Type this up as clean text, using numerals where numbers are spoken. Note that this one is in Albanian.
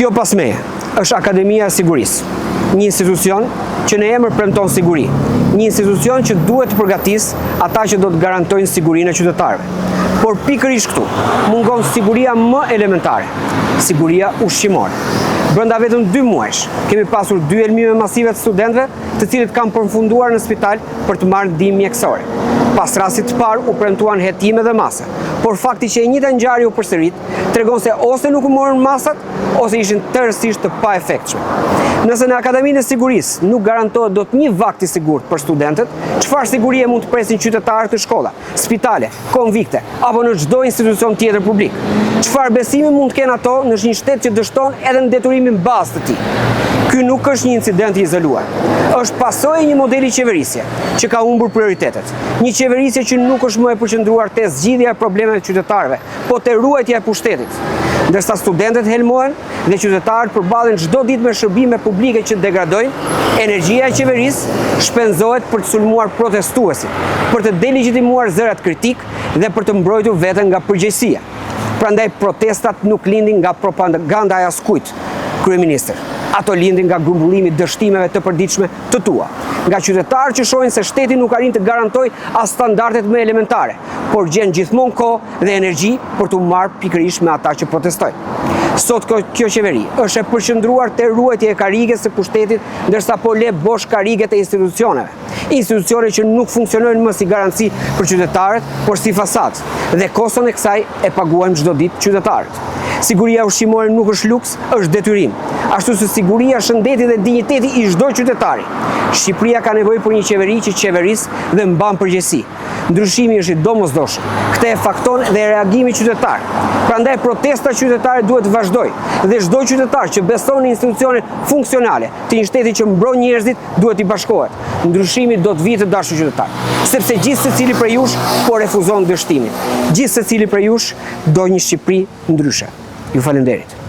Kjo pas meje është Akademia e Sigurisë, një institucion që në emër premton siguri, një institucion që duhet të përgatisë ata që do të garantojnë sigurinë e qytetarëve. Por pikërisht këtu mungon siguria më elementare, siguria ushqimore. Brenda vetëm 2 muajsh kemi pasur 2 elmime masive të studentëve, të cilët kanë përfunduar në spital për të marrë ndihmë mjekësore. Pas rastit të parë u premtuan hetime dhe masa, por fakti që e njëjta ngjarje u përsërit tregon se ose nuk u morën masat, ose ishin tërësisht të paefektshme. Nëse në Akademinë e Sigurisë nuk garantohet dot një vakt i sigurt për studentët, çfarë sigurie mund të presin qytetarët të shkolla, spitale, konvikte apo në çdo institucion tjetër publik? Çfarë besimi mund të kenë ato në një shtet që dështon edhe në deturimin bazë të tij? Ky nuk është një incident i izoluar. Është pasojë një modeli qeverisje që ka humbur prioritetet. Një qeverisje që nuk është më e përqendruar te zgjidhja e problemeve të qytetarëve, po te ruajtja e pushtetit. Ndërsa studentët helmohen dhe qytetarët përballen çdo ditë me shërbime publike që degradojnë, energjia e qeverisë shpenzohet për të sulmuar protestuesit, për të delegitimuar zërat kritik dhe për të mbrojtur veten nga përgjegjësia. Prandaj protestat nuk lindin nga propaganda e askujt, kryeministër. Ato lindin nga grumbullimi i dështimeve të përditshme të tua, nga qytetarë që shohin se shteti nuk arrin të garantojë as standardet më elementare, por gjen gjithmonë kohë dhe energji për të marrë pikërisht me ata që protestojnë. Sot kjo qeveri është e përqendruar te ruajtja e karriges së pushtetit, ndërsa po le bosh karriget e institucioneve. Institucione që nuk funksionojnë më si garanci për qytetarët, por si fasadë, dhe koston e kësaj e paguajmë çdo ditë qytetarët. Siguria ushqimore nuk është luks, është detyrim, ashtu si siguria, shëndeti dhe dinjiteti i çdo qytetari. Shqipëria ka nevojë për një qeveri që qeveris dhe mban përgjegjësi. Ndryshimi është i domosdoshëm. Këtë e fakton dhe reagimi qytetar. Prandaj protesta qytetare duhet të vazhdojë dhe çdo qytetar që beson në institucione funksionale të një shteti që mbron njerëzit duhet i bashkohet. Ndryshimi do të vijë të dashur qytetar, sepse gjithë secili prej jush po refuzon dështimin. Gjithë secili prej jush do një Shqipëri ndryshe. Ju falenderit.